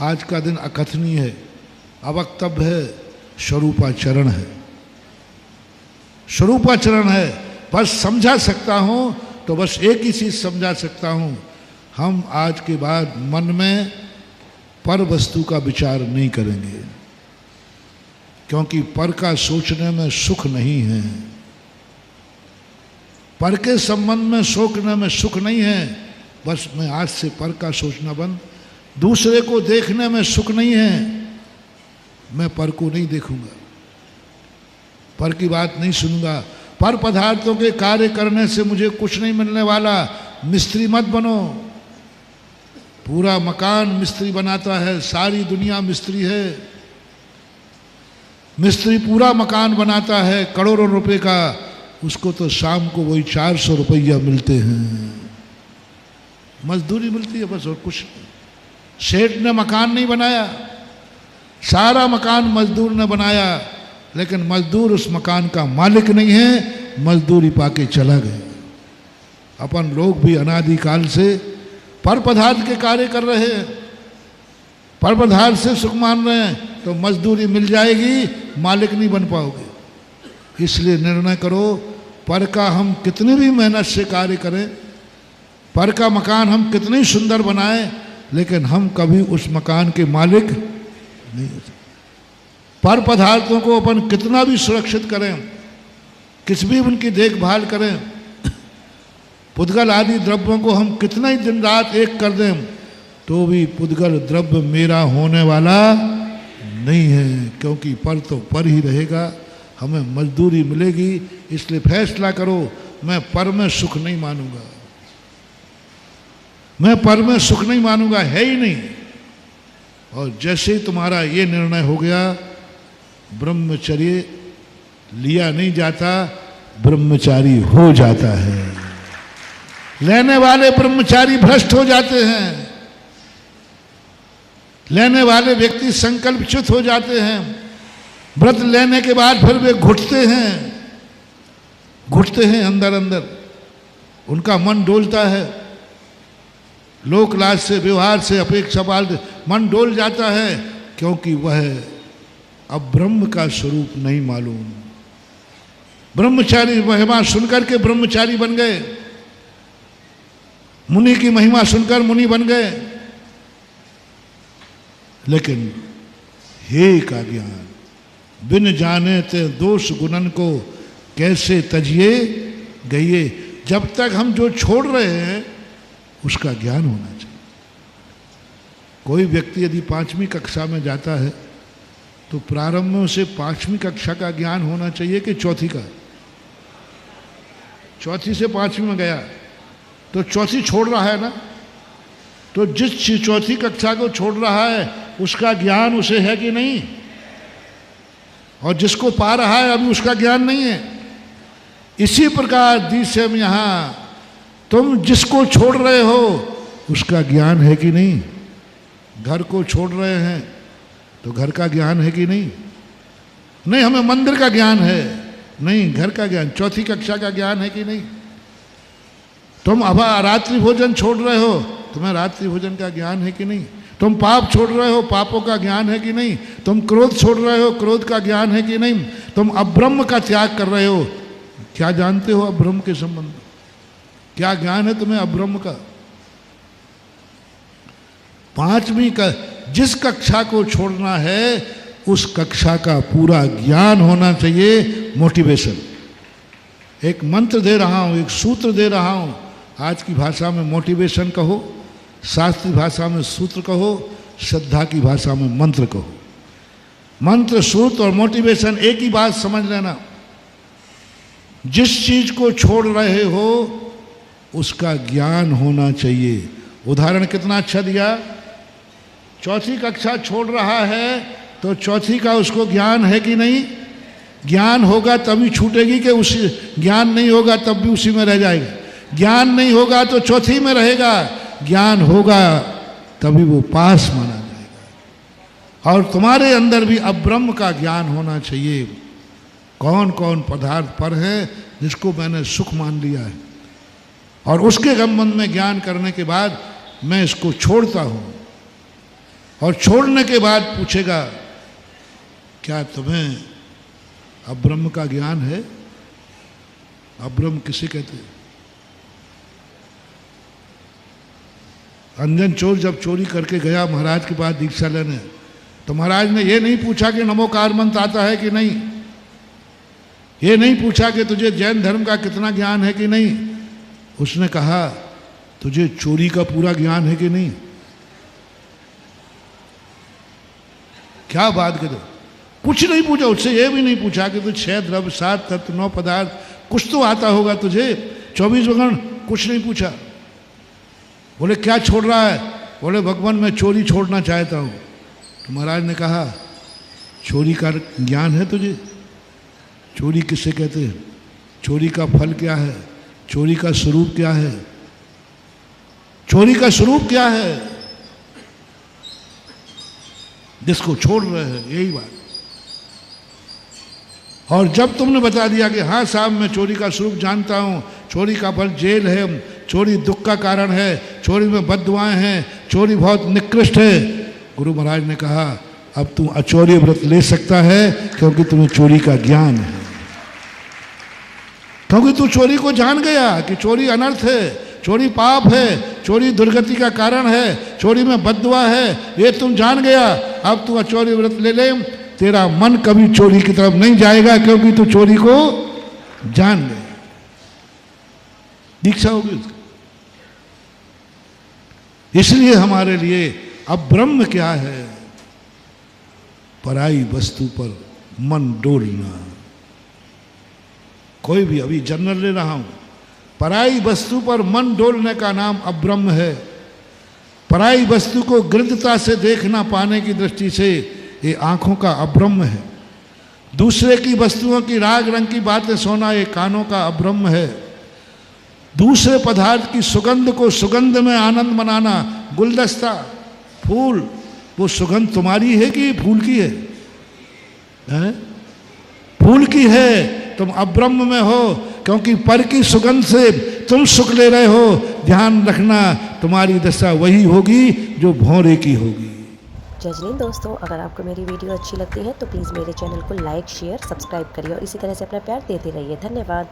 आज का दिन अकथनीय है, अवक्तव्य है, स्वरूपाचरण है। स्वरूपाचरण है, बस समझा सकता हूँ तो बस एक ही चीज़ समझा सकता हूँ, हम आज के बाद मन में पर वस्तु का विचार नहीं करेंगे, क्योंकि पर का सोचने में सुख नहीं है, पर के संबंध में सोचने में सुख नहीं है। बस मैं आज से पर का सोचना बंद, दूसरे को देखने में सुख नहीं है, मैं पर को नहीं देखूंगा, पर की बात नहीं सुनूंगा, पर पदार्थों के कार्य करने से मुझे कुछ नहीं मिलने वाला। मिस्त्री मत बनो, पूरा मकान मिस्त्री बनाता है, सारी दुनिया मिस्त्री है, मिस्त्री पूरा मकान बनाता है करोड़ों रुपए का, उसको तो शाम को वही 400 रुपया मिलते हैं, मजदूरी मिलती है बस, और कुछ। सेठ ने मकान नहीं बनाया, सारा मकान मजदूर ने बनाया, लेकिन मजदूर उस मकान का मालिक नहीं है, मजदूरी पाके चला गया। अपन लोग भी अनादिकाल से पर पदार्थ के कार्य कर रहे हैं, पर पदार्थ से सुख मान रहे हैं, तो मजदूरी मिल जाएगी, मालिक नहीं बन पाओगे। इसलिए निर्णय करो, पर का हम कितनी भी मेहनत से कार्य करें, पर का मकान हम कितनी सुंदर बनाएं, लेकिन हम कभी उस मकान के मालिक नहीं हो सकते। पर पदार्थों को अपन कितना भी सुरक्षित करें, किस भी उनकी देखभाल करें, पुद्गल आदि द्रव्यों को हम कितना ही दिन रात एक कर दें, तो भी पुद्गल द्रव्य मेरा होने वाला नहीं है, क्योंकि पर तो पर ही रहेगा, हमें मजदूरी मिलेगी। इसलिए फैसला करो, मैं पर में सुख नहीं मानूंगा, मैं पर में सुख नहीं मानूंगा, है ही नहीं। और जैसे ही तुम्हारा ये निर्णय हो गया, ब्रह्मचर्य लिया नहीं जाता, ब्रह्मचारी हो जाता है। लेने वाले ब्रह्मचारी भ्रष्ट हो जाते हैं, लेने वाले व्यक्ति संकल्पच्युत हो जाते हैं। व्रत लेने के बाद फिर वे घुटते हैं अंदर अंदर, उनका मन डोलता है, लोकलाज से, व्यवहार से, अपेक्षा पाल मन डोल जाता है, क्योंकि वह अब ब्रह्म का स्वरूप नहीं मालूम। ब्रह्मचारी महिमा सुनकर के ब्रह्मचारी बन गए, मुनि की महिमा सुनकर मुनि बन गए, लेकिन हे का ज्ञान बिन जाने ते दोष गुणन को कैसे तजिए गइए। जब तक हम जो छोड़ रहे हैं उसका ज्ञान होना चाहिए। कोई व्यक्ति यदि 5वीं कक्षा में जाता है तो प्रारंभ में उसे 5वीं कक्षा का ज्ञान होना चाहिए कि चौथी का। चौथी से 5वीं में गया तो चौथी छोड़ रहा है ना, तो जिस चौथी कक्षा को छोड़ रहा है उसका ज्ञान उसे है कि नहीं, और जिसको पा रहा है अभी उसका ज्ञान नहीं है। इसी प्रकार दिशा में यहाँ तुम जिसको छोड़ रहे हो उसका ज्ञान है कि नहीं। घर को छोड़ रहे हैं तो घर का ज्ञान है कि नहीं, नहीं हमें मंदिर का ज्ञान है, नहीं घर का ज्ञान, चौथी कक्षा का ज्ञान है कि नहीं। तुम अब रात्रि भोजन छोड़ रहे हो, तुम्हें रात्रि भोजन का ज्ञान है कि नहीं। तुम पाप छोड़ रहे हो, पापों का ज्ञान है कि नहीं। तुम क्रोध छोड़ रहे हो, क्रोध का ज्ञान है कि नहीं। तुम अब्रह्म का त्याग कर रहे हो, क्या जानते हो अब्रह्म के संबंध में, क्या ज्ञान है तुम्हें अब्रह्म का। 5वीं का जिस कक्षा को छोड़ना है उस कक्षा का पूरा ज्ञान होना चाहिए, मोटिवेशन। एक मंत्र दे रहा हूं, एक सूत्र दे रहा हूं, आज की भाषा में मोटिवेशन कहो, शास्त्रीय भाषा में सूत्र कहो, श्रद्धा की भाषा में मंत्र कहो। मंत्र, सूत्र और मोटिवेशन एक ही बात समझ लेना, जिस चीज को छोड़ रहे हो उसका ज्ञान होना चाहिए। उदाहरण कितना अच्छा दिया, चौथी कक्षा छोड़ रहा है तो चौथी का उसको ज्ञान है कि नहीं। ज्ञान होगा तभी छूटेगी, कि उसी ज्ञान नहीं होगा तब भी उसी में रह जाएगा। ज्ञान नहीं होगा तो चौथी में रहेगा, ज्ञान होगा तभी वो पास माना जाएगा। और तुम्हारे अंदर भी अब्रह्म का ज्ञान होना चाहिए। कौन कौन पदार्थ पर है जिसको मैंने सुख मान लिया है, और उसके संबंध में ज्ञान करने के बाद मैं इसको छोड़ता हूँ। और छोड़ने के बाद पूछेगा क्या तुम्हें अब्रह्म का ज्ञान है? अब्रह्म किसे कहते हैं? अंजन चोर जब चोरी करके गया महाराज के पास दीक्षा लेने, तो महाराज ने ये नहीं पूछा कि नमोकार मंत्र आता है कि नहीं, ये नहीं पूछा कि तुझे जैन धर्म का कितना ज्ञान है कि नहीं, उसने कहा तुझे चोरी का पूरा ज्ञान है कि नहीं। क्या बात करो, कुछ नहीं पूछा उससे, ये भी नहीं पूछा कि तू 6 द्रव्य 7 तत्व 9 पदार्थ कुछ तो आता होगा तुझे, 24 वर्ण, कुछ नहीं पूछा। बोले क्या छोड़ रहा है? बोले भगवान मैं चोरी छोड़ना चाहता हूँ। तो महाराज ने कहा चोरी का ज्ञान है तुझे? चोरी किससे कहते हैं? चोरी का फल क्या है? चोरी का स्वरूप क्या है? चोरी का स्वरूप क्या है जिसको छोड़ रहे हैं? यही बात। और जब तुमने बता दिया कि हाँ साहब मैं चोरी का स्वरूप जानता हूँ, चोरी का फल जेल है, चोरी दुख का कारण है, चोरी में बद्दुआएं हैं, चोरी बहुत निकृष्ट है, गुरु महाराज ने कहा अब तू अचौर्य व्रत ले सकता है क्योंकि तुम्हें चोरी का ज्ञान है। क्योंकि तू चोरी को जान गया कि चोरी अनर्थ है, चोरी पाप है, चोरी दुर्गति का कारण है, चोरी में बद्दुआ है, ये तुम जान गया। अब तू अचौर्य व्रत ले ले, तेरा मन कभी चोरी की तरफ नहीं जाएगा क्योंकि तू चोरी को जान गया। दीक्षा होगी उसकी। इसलिए हमारे लिए अब ब्रह्म क्या है? पराई वस्तु पर मन डोलना। कोई भी, अभी जनरल ले रहा हूं, पराई वस्तु पर मन डोलने का नाम अब्रह्म है। पराई वस्तु को गृद्धता से देखना पाने की दृष्टि से ये आंखों का अब्रह्म है। दूसरे की वस्तुओं की राग रंग की बातें सुनना ये कानों का अब्रह्म है। दूसरे पदार्थ की सुगंध को सुगंध में आनंद मनाना, गुलदस्ता, फूल, वो सुगंध तुम्हारी है कि फूल की है? फूल की है, तुम अब्रह्म में हो क्योंकि पर की सुगंध से तुम सुख ले रहे हो। ध्यान रखना तुम्हारी दशा वही होगी जो भौरे की होगी। जजनीन दोस्तों, अगर आपको मेरी वीडियो अच्छी लगती है तो प्लीज़ मेरे चैनल को लाइक, शेयर, सब्सक्राइब करिए और इसी तरह से अपना प्यार देते रहिए। धन्यवाद।